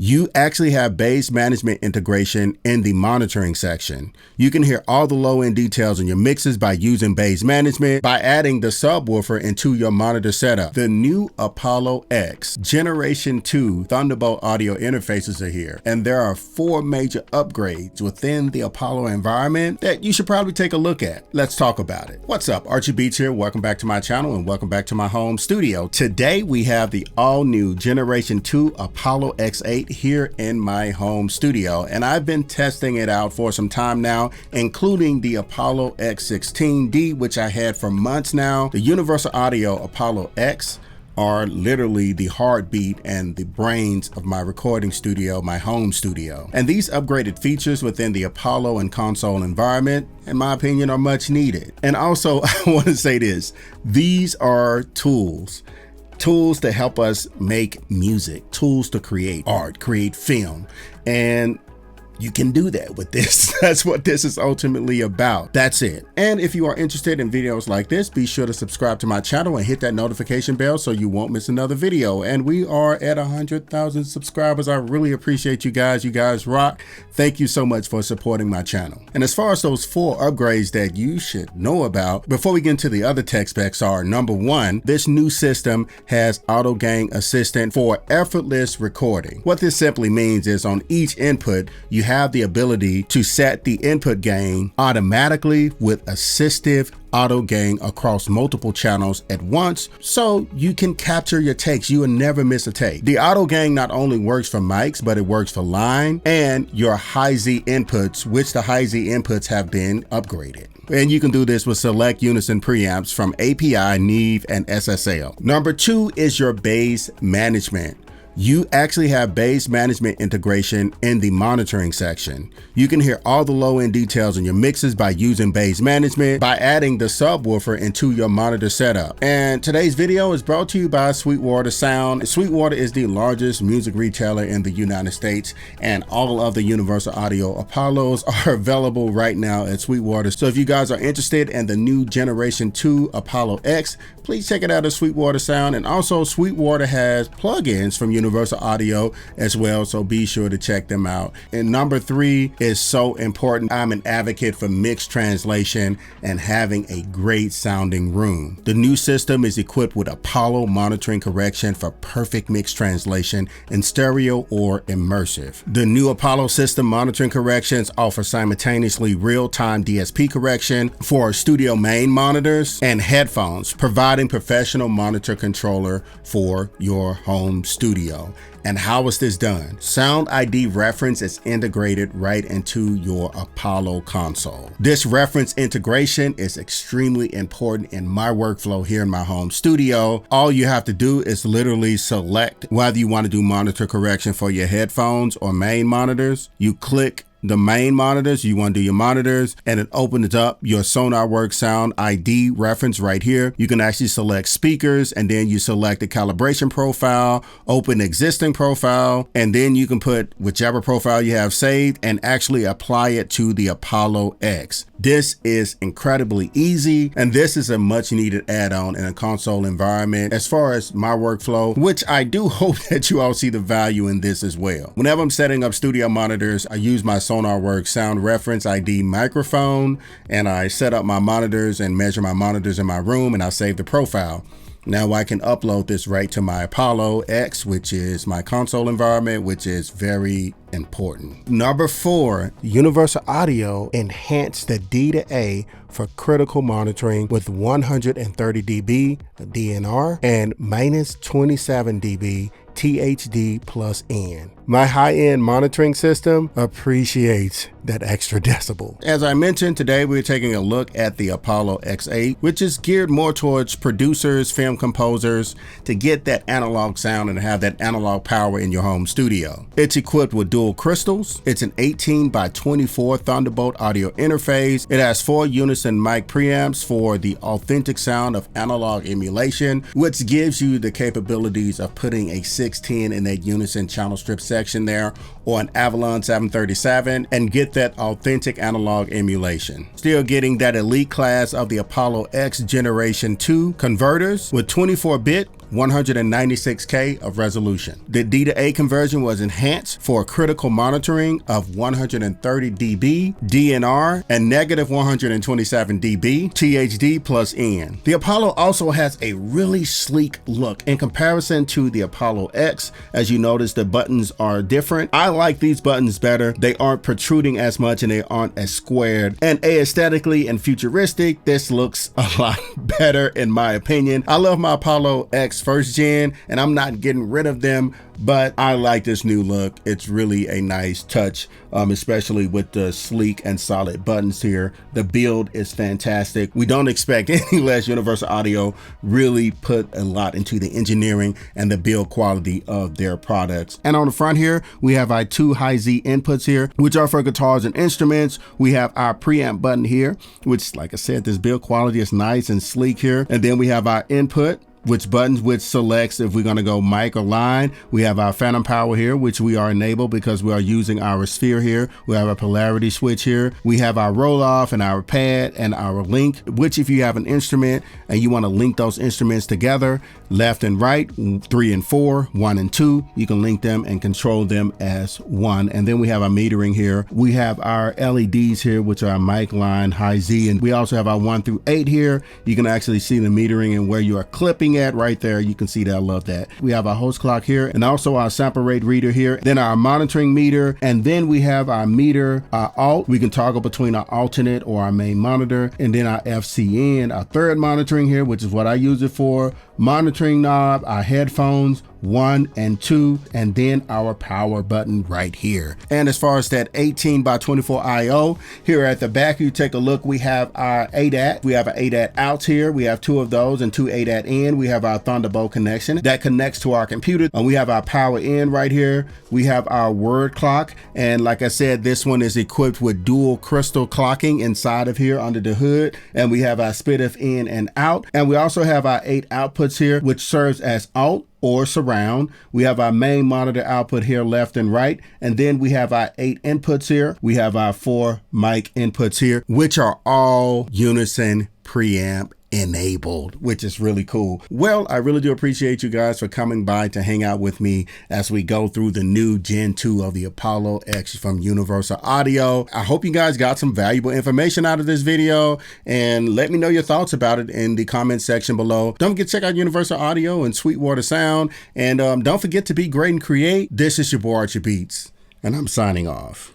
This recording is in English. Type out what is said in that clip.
You actually have bass management integration in the monitoring section. You can hear all the low-end details in your mixes by using bass management by adding the subwoofer into your monitor setup. The new Apollo X Generation 2 Thunderbolt audio interfaces are here, and there are 4 major upgrades within the Apollo environment that you should probably take a look at. Let's talk about it. What's up? Archie Beats here. Welcome back to my channel and welcome back to my home studio. Today we have the all-new Generation 2 Apollo X8 here in my home studio, and I've been testing it out for some time now, including the Apollo X16D, which I had for months now. The Universal Audio Apollo X are literally the heartbeat and the brains of my recording studio, my home studio. And these upgraded features within the Apollo and console environment, in my opinion, are much needed. And also, I want to say this, these are tools to help us make music, tools to create art, create film, and you can do that with this. That's what this is ultimately about. That's it. And if you are interested in videos like this, be sure to subscribe to my channel and hit that notification bell so you won't miss another video. And we are at 100,000 subscribers. I really appreciate you guys. You guys rock. Thank you so much for supporting my channel. And as far as those 4 upgrades that you should know about, before we get into the other tech specs are, number 1, this new system has Auto Gain Assistant for effortless recording. What this simply means is on each input, you have the ability to set the input gain automatically with assistive auto gain across multiple channels at once, so you can capture your takes. You will never miss a take. The auto gain not only works for mics, but it works for line and your high Z inputs, which the high Z inputs have been upgraded. And you can do this with select unison preamps from API, Neve, and SSL. Number 2 is your bass management. You actually have bass management integration in the monitoring section. You can hear all the low-end details in your mixes by using bass management by adding the subwoofer into your monitor setup. And today's video is brought to you by Sweetwater Sound. Sweetwater is the largest music retailer in the United States, and all of the Universal Audio Apollos are available right now at Sweetwater. So if you guys are interested in the new Generation 2 Apollo X, please check it out at Sweetwater Sound. And also Sweetwater has plugins from Universal Audio as well, so be sure to check them out. And number 3 is so important. I'm an advocate for mix translation and having a great sounding room. The new system is equipped with Apollo monitoring correction for perfect mix translation in stereo or immersive. The new Apollo system monitoring corrections offer simultaneously real-time DSP correction for studio main monitors and headphones, providing professional monitor controller for your home studio. And how is this done? Sound ID reference is integrated right into your Apollo console. This reference integration is extremely important in my workflow here in my home studio. All you have to do is literally select whether you want to do monitor correction for your headphones or main monitors. You click the main monitors, you want to do your monitors, and it opens up your SonarWorks Sound ID reference right here. You can actually select speakers, and then you select the calibration profile, open existing profile, and then you can put whichever profile you have saved and actually apply it to the Apollo X. This is incredibly easy, and this is a much needed add-on in a console environment. As far as my workflow, which I do hope that you all see the value in this as well. Whenever I'm setting up studio monitors, I use my SonarWorks Sound Reference ID microphone, and I set up my monitors and measure my monitors in my room, and I save the profile. Now I can upload this right to my Apollo X, which is my console environment, which is very important. Number 4, Universal Audio enhanced the D to A for critical monitoring with 130 dB DNR and minus 27 dB THD plus N. My high-end monitoring system appreciates that extra decibel. As I mentioned, today we're taking a look at the Apollo X8, which is geared more towards producers, film composers, to get that analog sound and have that analog power in your home studio. It's equipped with dual crystals. It's an 18 by 24 Thunderbolt audio interface. It has 4 unison mic preamps for the authentic sound of analog emulation, which gives you the capabilities of putting a 610 in that unison channel strip section there, or an Avalon 737, and get that authentic analog emulation. Still getting that elite class of the Apollo X Generation 2 converters with 24-bit 196K of resolution. The D to A conversion was enhanced for critical monitoring of 130 dB, DNR, and negative 127 dB, THD plus N. The Apollo also has a really sleek look in comparison to the Apollo X. As you notice, the buttons are different. I like these buttons better. They aren't protruding as much and they aren't as squared. And aesthetically and futuristic, this looks a lot better in my opinion. I love my Apollo X first gen and I'm not getting rid of them, but I like this new look. It's really a nice touch, especially with the sleek and solid buttons here. The build is fantastic. We don't expect any less. Universal Audio really put a lot into the engineering and the build quality of their products. And on the front here, we have our two high Z inputs here, which are for guitars and instruments. We have our preamp button here, which, like I said, this build quality is nice and sleek here. And then we have our input, which selects if we're going to go mic or line. We have our phantom power here, which we are enabled because we are using our sphere here. We have a polarity switch here. We have our roll off and our pad and our link, which if you have an instrument and you want to link those instruments together, left and right, 3 and 4, 1 and 2, you can link them and control them as one. And then we have our metering here. We have our LEDs here, which are our mic, line, high Z. And we also have our 1 through 8 here. You can actually see the metering and where you are clipping at right there. You can see that. I love that. We have our host clock here and also our sample rate reader here, then our monitoring meter, and then we have our meter, our alt. We can toggle between our alternate or our main monitor, and then our FCN, our third monitoring here, which is what I use it for, monitoring knob, our headphones, 1 and 2, and then our power button right here. And as far as that 18 by 24 IO, here at the back, you take a look, we have our ADAT. We have an ADAT out here. We have 2 of those and 2 ADAT in. We have our Thunderbolt connection that connects to our computer. And we have our power in right here. We have our word clock. And like I said, this one is equipped with dual crystal clocking inside of here under the hood. And we have our SPDIF in and out. And we also have our 8 outputs here, which serves as alt or surround. We have our main monitor output here, left and right. And then we have our 8 inputs here. We have our 4 mic inputs here, which are all unison preamp enabled, which is really cool. Well, I really do appreciate you guys for coming by to hang out with me as we go through the new Gen 2 of the Apollo X from Universal Audio. I hope you guys got some valuable information out of this video, and let me know your thoughts about it in the comment section below. Don't forget to check out Universal Audio and Sweetwater Sound, and don't forget to be great and create. This is your boy Archie Beats, and I'm signing off.